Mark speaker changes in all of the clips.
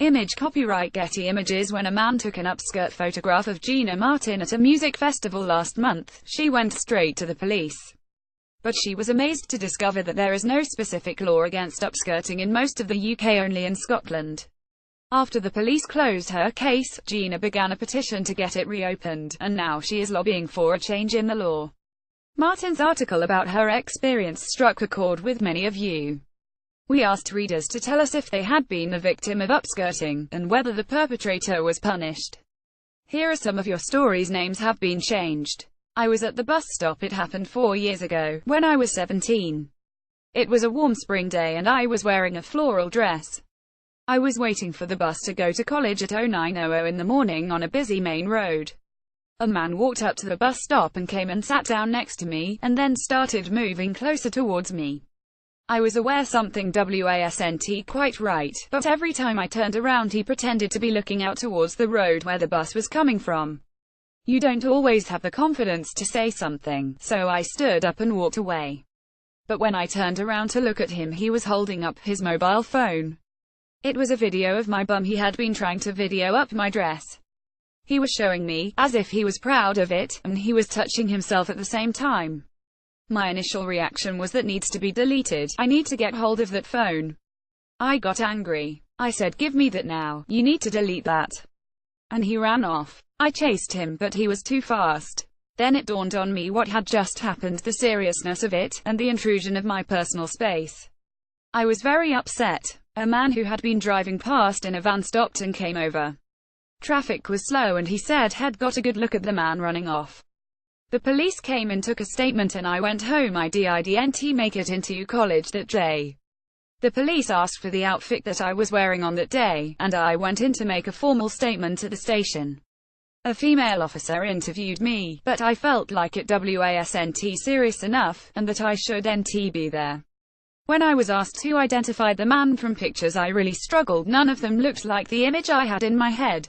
Speaker 1: Image copyright Getty Images. When a man took an upskirt photograph of Gina Martin at a music festival last month, she went straight to the police. But she was amazed to discover that there is no specific law against upskirting in most of the UK, only in Scotland. After the police closed her case, Gina began a petition to get it reopened, and now she is lobbying for a change in the law. Martin's article about her experience struck a chord with many of you. We asked readers to tell us if they had been the victim of upskirting, and whether the perpetrator was punished. Here are some of your stories. Names have been changed. I was at the bus stop. It happened 4 years ago, when I was 17. It was a warm spring day and I was wearing a floral dress. I was waiting for the bus to go to college at 09:00 in the morning on a busy main road. A man walked up to the bus stop and came and sat down next to me, and then started moving closer towards me. I was aware something wasn't quite right, but every time I turned around he pretended to be looking out towards the road where the bus was coming from. You don't always have the confidence to say something, so I stood up and walked away. But when I turned around to look at him, he was holding up his mobile phone. It was a video of my bum. He had been trying to video up my dress. He was showing me, as if he was proud of it, and he was touching himself at the same time. My initial reaction was that needs to be deleted. I need to get hold of that phone. I got angry. I said, give me that now, you need to delete that. And he ran off. I chased him, but he was too fast. Then it dawned on me what had just happened, the seriousness of it, and the intrusion of my personal space. I was very upset. A man who had been driving past in a van stopped and came over. Traffic was slow and he said he'd got a good look at the man running off. The police came and took a statement and I went home. I didn't make it into college that day. The police asked for the outfit that I was wearing on that day, and I went in to make a formal statement at the station. A female officer interviewed me, but I felt like it wasn't serious enough, and that I shouldn't be there. When I was asked to identify the man from pictures, I really struggled. None of them looked like the image I had in my head.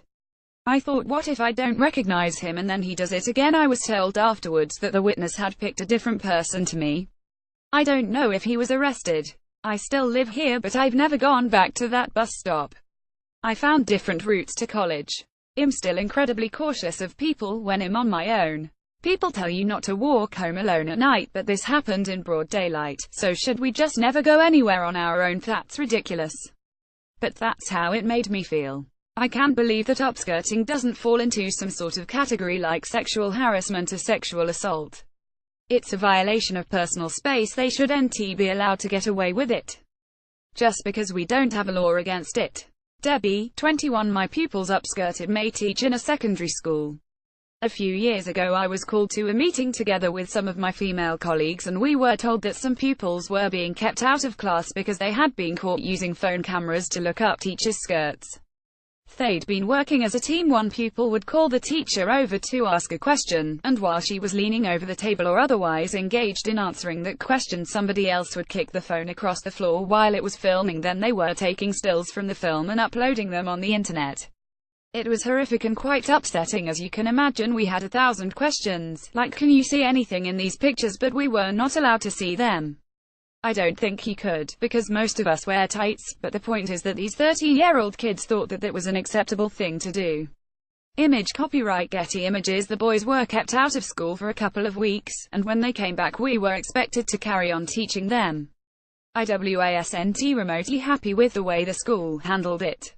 Speaker 1: I thought, what if I don't recognize him and then he does it again? I was told afterwards that the witness had picked a different person to me. I don't know if he was arrested. I still live here, but I've never gone back to that bus stop. I found different routes to college. I'm still incredibly cautious of people when I'm on my own. People tell you not to walk home alone at night, but this happened in broad daylight, so should we just never go anywhere on our own? That's ridiculous. But that's how it made me feel. I can't believe that upskirting doesn't fall into some sort of category like sexual harassment or sexual assault. It's a violation of personal space. They shouldn't be allowed to get away with it. Just because we don't have a law against it. Debbie, 21. My pupils upskirted. May teach in a secondary school. A few years ago I was called to a meeting together with some of my female colleagues, and we were told that some pupils were being kept out of class because they had been caught using phone cameras to look up teachers' skirts. They'd been working as a team. One pupil would call the teacher over to ask a question, and while she was leaning over the table or otherwise engaged in answering that question, somebody else would kick the phone across the floor while it was filming. Then they were taking stills from the film and uploading them on the internet. It was horrific and quite upsetting. As you can imagine, we had 1,000 questions, like, can you see anything in these pictures? But we were not allowed to see them. I don't think he could, because most of us wear tights, but the point is that these 13-year-old kids thought that it was an acceptable thing to do. Image copyright Getty Images. The boys were kept out of school for a couple of weeks, and when they came back we were expected to carry on teaching them. I wasn't remotely happy with the way the school handled it.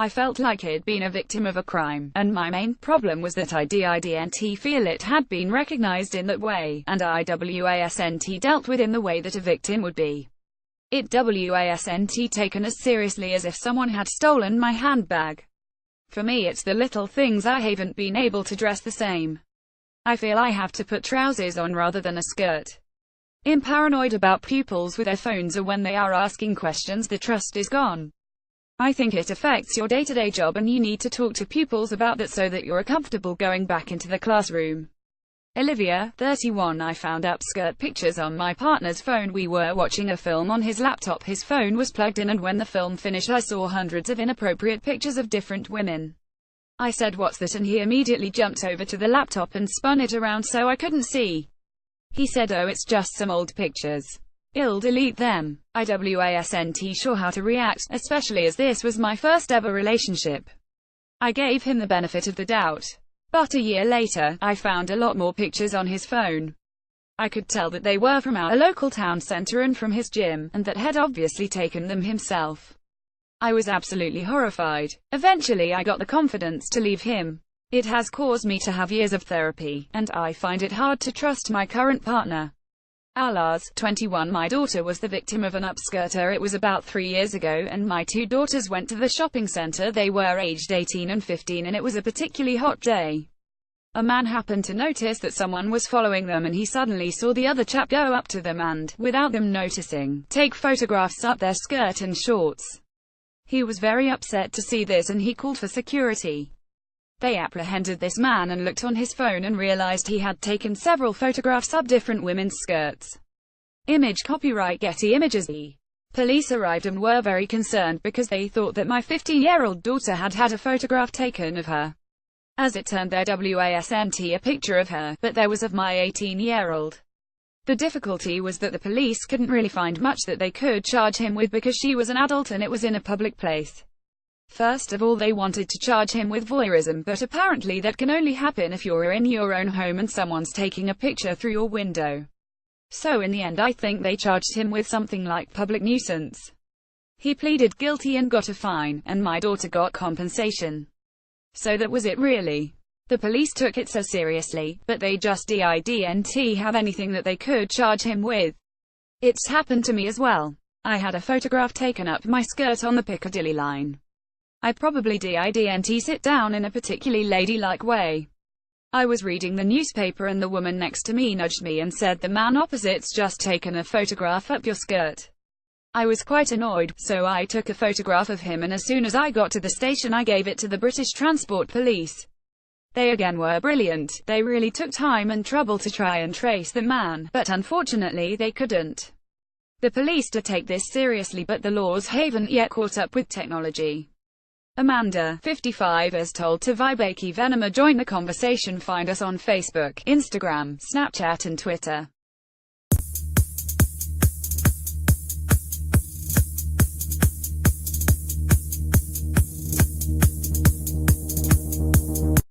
Speaker 1: I felt like I'd been a victim of a crime, and my main problem was that I didn't feel it had been recognized in that way, and I wasn't dealt with in the way that a victim would be. It wasn't taken as seriously as if someone had stolen my handbag. For me it's the little things. I haven't been able to dress the same. I feel I have to put trousers on rather than a skirt. I'm paranoid about pupils with their phones, or when they are asking questions the trust is gone. I think it affects your day-to-day job, and you need to talk to pupils about that so that you're comfortable going back into the classroom. Olivia, 31. I found upskirt pictures on my partner's phone. We were watching a film on his laptop. His phone was plugged in, and when the film finished I saw hundreds of inappropriate pictures of different women. I said, "What's that?" and he immediately jumped over to the laptop and spun it around so I couldn't see. He said, "Oh, it's just some old pictures." I'll delete them. I wasn't sure how to react, especially as this was my first ever relationship. I gave him the benefit of the doubt. But a year later, I found a lot more pictures on his phone. I could tell that they were from our local town center and from his gym, and that had obviously taken them himself. I was absolutely horrified. Eventually I got the confidence to leave him. It has caused me to have years of therapy, and I find it hard to trust my current partner. Alaz, 21. My daughter was the victim of an upskirter. It was about 3 years ago, and my two daughters went to the shopping center. They were aged 18 and 15, and it was a particularly hot day. A man happened to notice that someone was following them, and he suddenly saw the other chap go up to them and, without them noticing, take photographs up their skirt and shorts. He was very upset to see this, and he called for security. They apprehended this man and looked on his phone and realized he had taken several photographs up different women's skirts. Image copyright Getty Images. The police arrived and were very concerned because they thought that my 15-year-old daughter had had a photograph taken of her. As it turned, there wasn't a picture of her, but there was of my 18-year-old. The difficulty was that the police couldn't really find much that they could charge him with because she was an adult and it was in a public place. First of all, they wanted to charge him with voyeurism, but apparently that can only happen if you're in your own home and someone's taking a picture through your window. So in the end I think they charged him with something like public nuisance. He pleaded guilty and got a fine, and my daughter got compensation. So that was it really. The police took it so seriously, but they just didn't have anything that they could charge him with. It's happened to me as well. I had a photograph taken up my skirt on the Piccadilly line. I probably didn't sit down in a particularly ladylike way. I was reading the newspaper and the woman next to me nudged me and said, "The man opposite's just taken a photograph up your skirt." I was quite annoyed, so I took a photograph of him, and as soon as I got to the station I gave it to the British Transport Police. They again were brilliant. They really took time and trouble to try and trace the man, but unfortunately they couldn't. The police do take this seriously, but the laws haven't yet caught up with technology. Amanda, 55, is told to Vibeke Venema. Join the conversation. Find us on Facebook, Instagram, Snapchat and Twitter.